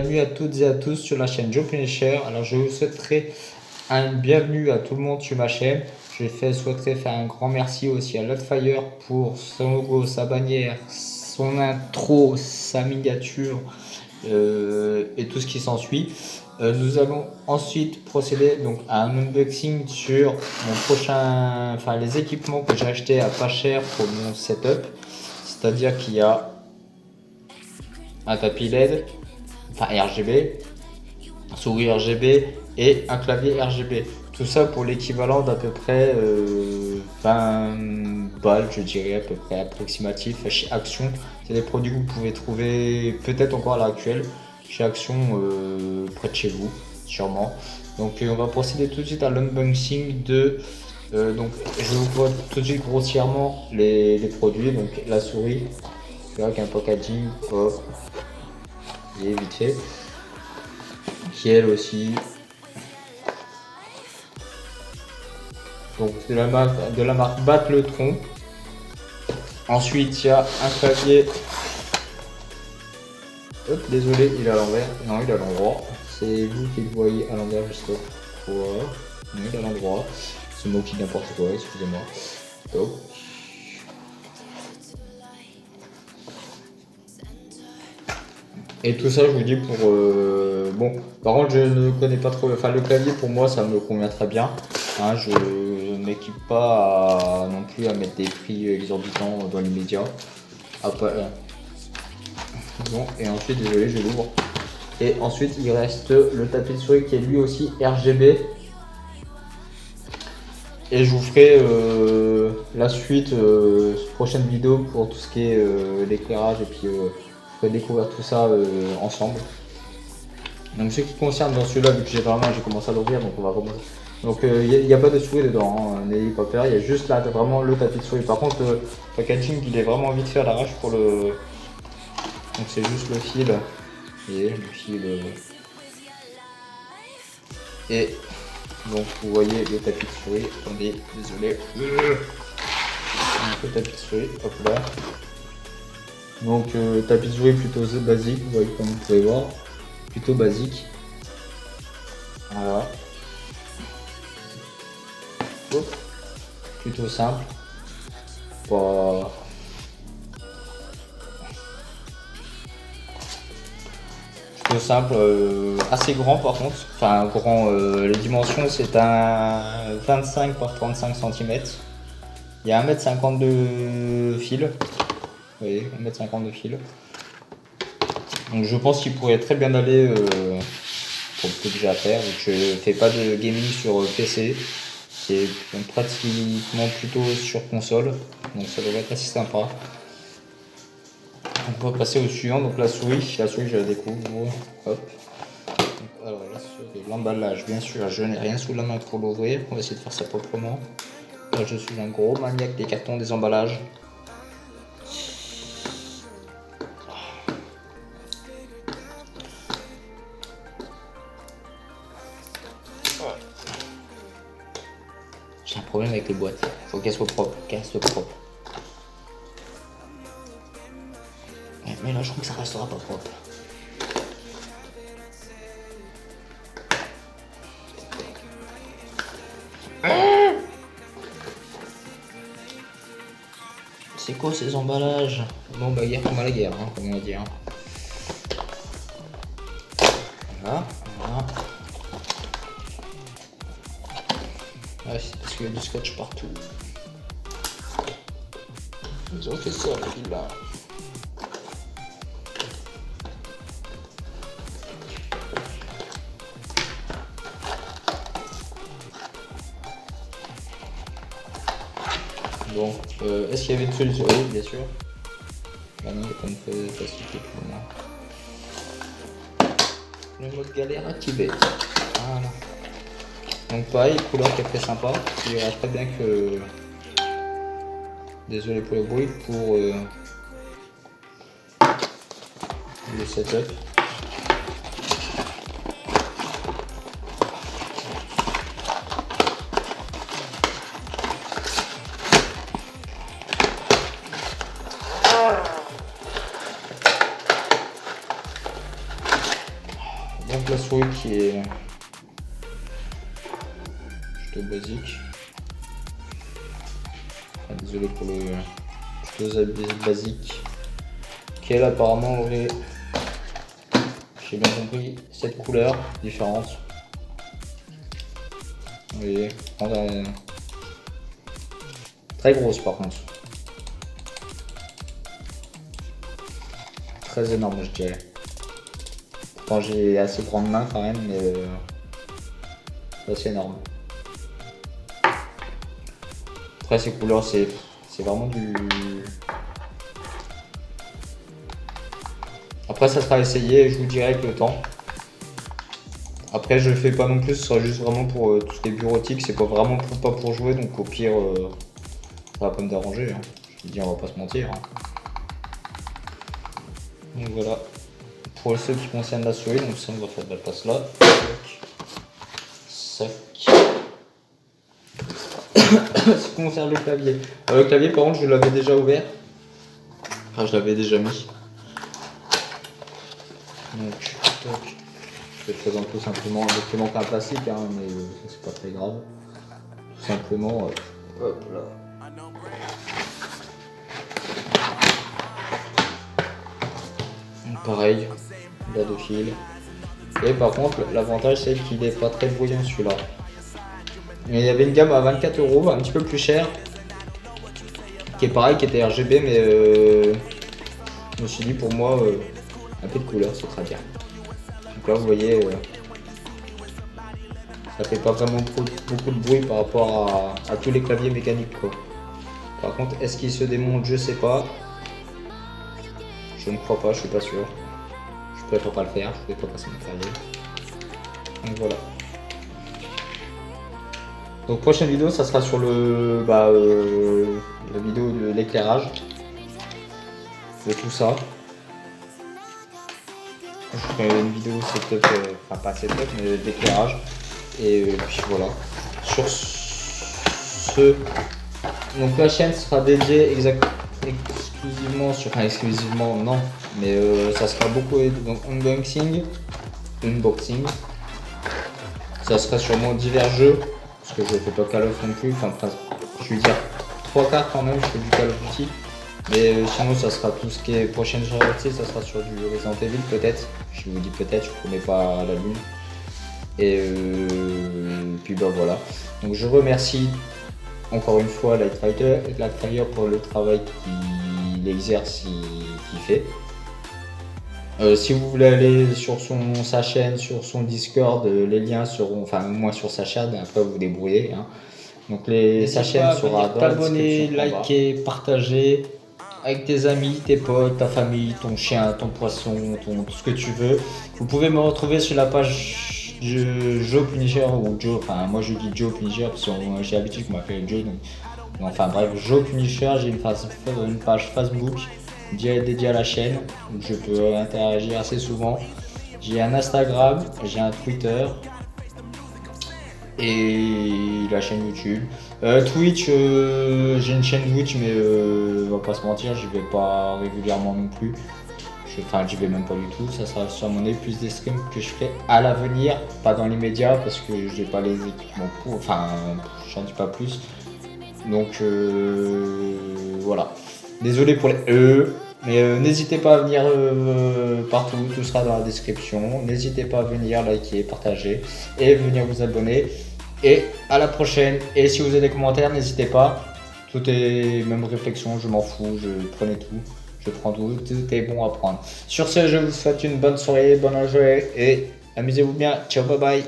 bienvenue à toutes et à tous sur la chaîne Joe Punisher. Alors je vous souhaiterais un bienvenue à tout le monde sur ma chaîne. Souhaiterais faire un grand merci aussi à Lotfire pour son logo, sa bannière, son intro, sa miniature et tout ce qui s'ensuit. Nous allons ensuite procéder donc à un unboxing sur mon prochain, les équipements que j'ai achetés à pas cher pour mon setup. C'est-à-dire qu'il y a un tapis LED, RGB, un souris RGB et un clavier RGB. Tout ça pour l'équivalent d'à peu près 20 balles, je dirais, à peu près approximatif chez Action. C'est des produits que vous pouvez trouver peut-être encore à l'heure actuelle chez Action, près de chez vous, sûrement. Donc on va procéder tout de suite à l'unboxing de... donc je vous vois tout de suite grossièrement les produits. Donc la souris, avec un packaging et vite fait, qui elle aussi, donc de la marque Battletron. Ensuite il y a un clavier, hop, désolé, il est à l'envers, non il est à l'endroit, c'est vous qui le voyez à l'envers, je sais pas pourquoi, non il est à l'endroit, c'est moi qui dis n'importe quoi, excusez-moi. Hop. Et tout ça, je vous dis pour... bon, par contre, je ne connais pas trop... Enfin, le clavier, pour moi, ça me convient très bien. Hein, je ne m'équipe pas non plus à mettre des prix exorbitants dans l'immédiat. Bon, et ensuite, désolé, je l'ouvre. Et ensuite, il reste le tapis de souris qui est lui aussi RGB. Et je vous ferai la suite, prochaine vidéo pour tout ce qui est l'éclairage et puis... découvrir tout ça ensemble. Donc ce qui concerne dans celui-là, vu que j'ai commencé à l'ouvrir, donc on va commencer. Donc il n'y a pas de souris dedans, hein, n'ayez pas peur, il y a juste là vraiment le tapis de souris. Par contre le packaging il est vraiment vite fait à l'arrache pour le... Donc c'est juste le fil, et le fil et donc vous voyez le tapis de souris. Attendez, désolé, le tapis de souris, hop là. Donc tapis de souris plutôt basique, vous voyez, comme vous pouvez voir, plutôt basique. Voilà. Hop. Plutôt simple. Pas... Plutôt simple, assez grand par contre. Enfin grand, les dimensions c'est un 25 par 35 cm. Il y a 1,50 m de fil. Vous voyez, 1,50 m de fil. Donc je pense qu'il pourrait très bien aller pour le peu que j'ai à faire. Donc je ne fais pas de gaming sur PC. C'est pratiquement plutôt sur console. Donc ça devrait être assez sympa. On va passer au suivant. Donc la souris je la découvre. Hop. Donc, alors la souris, l'emballage, bien sûr, je n'ai rien sous la main pour l'ouvrir. On va essayer de faire ça proprement. Là, je suis un gros maniaque des cartons, des emballages. J'ai un problème avec les boîtes. Faut qu'elles soient propres. Mais là, je crois que ça restera pas propre. C'est quoi ces emballages? Bon, bah, guerre comme à la guerre, hein, comme on va dire. Voilà. Ouais, c'est parce qu'il y a du scotch partout. Ils ont fait ça, là. Bon, est-ce qu'il y avait une solution? Oui, bien sûr. Bah non, il n'y a pas une facilité pour moi. Le mode galère activé. Voilà. Donc pareil, couleur qui est très sympa. Il ira très bien que... Désolé pour le bruit, pour le setup. qui est plutôt basique. Ah, désolé pour le plutôt basique. Qui elle apparemment aurait, j'ai bien compris, cette couleur différente. Vous voyez, très grosse par contre. Très énorme je dirais. Pourtant j'ai assez grandes mains quand même, mais c'est assez énorme. Après ces couleurs c'est vraiment du... Après ça sera essayé et je vous dirai avec le temps. Après je le fais pas non plus, ce sera juste vraiment pour tout ce qui est bureautique, c'est pas vraiment pas pour jouer, donc au pire ça va pas me déranger, hein. Je vous dis on va pas se mentir. Hein. Donc voilà, pour ceux qui concernent la souris, donc ça on va faire de la place là. Sac. Ce qui concerne le clavier. Le clavier par contre je l'avais déjà ouvert. Enfin je l'avais déjà mis. Donc toc. Je vais te présenter tout simplement un document qu'un plastique, hein, mais c'est pas très grave. Tout simplement, hop là. Donc, pareil, là de fil. Et par contre, l'avantage c'est qu'il est pas très bruyant celui-là. Mais il y avait une gamme à 24 €, un petit peu plus cher, qui est pareil, qui était RGB, mais je me suis dit pour moi, un peu de couleur, c'est très bien. Donc là, vous voyez, ça fait pas vraiment beaucoup de bruit par rapport à tous les claviers mécaniques, quoi. Par contre, est-ce qu'il se démonte? Je sais pas. Je ne crois pas, je suis pas sûr. Je préfère pas le faire, je vais pas passer mon clavier. Donc voilà. Donc prochaine vidéo, ça sera sur la vidéo de l'éclairage de tout ça. Je ferai une vidéo setup, enfin pas setup, mais d'éclairage. Et puis voilà. Sur ce, donc la chaîne sera dédiée exclusivement sur, enfin exclusivement non, mais ça sera beaucoup donc unboxing. Ça sera sûrement divers jeux. Parce que je fais pas Call of non plus, enfin je veux dire 3/4 quand même, je fais du Call of Duty. Mais sinon ça sera tout ce qui est prochaine sortie, ça sera sur du Resident Evil peut-être. Je vous dis peut-être, je promets pas la lune. Et puis bah voilà. Donc je remercie encore une fois Lightfire pour le travail qu'il exerce, qu'il fait. Si vous voulez aller sur sa chaîne, sur son Discord, les liens seront, enfin moins sur sa chaîne, après vous vous débrouillez. Hein. Donc sa chaîne sera dans la description. Liker, partager avec tes amis, tes potes, ta famille, ton chien, ton poisson, tout ce que tu veux. Vous pouvez me retrouver sur la page de Joe Punisher ou Joe, enfin moi je dis Joe Punisher parce que j'ai l'habitude qu'on m'appelle Joe. Donc, enfin bref, Joe Punisher, j'ai une page Facebook dédié à la chaîne, où je peux interagir assez souvent. J'ai un Instagram, j'ai un Twitter et la chaîne YouTube. Twitch, j'ai une chaîne Twitch, mais on va pas se mentir, j'y vais pas régulièrement non plus. Enfin, j'y vais même pas du tout. Ça sera sur mon plus des streams que je ferai à l'avenir, pas dans les médias parce que j'ai pas les équipements pour. Enfin, j'en dis pas plus. Donc voilà. Désolé pour les mais n'hésitez pas à venir partout, tout sera dans la description. N'hésitez pas à venir liker, partager et venir vous abonner. Et à la prochaine. Et si vous avez des commentaires, n'hésitez pas. Tout est même réflexion, je m'en fous, je prenais tout. Je prends tout est bon à prendre. Sur ce, je vous souhaite une bonne soirée, bonne journée et amusez-vous bien. Ciao, bye bye.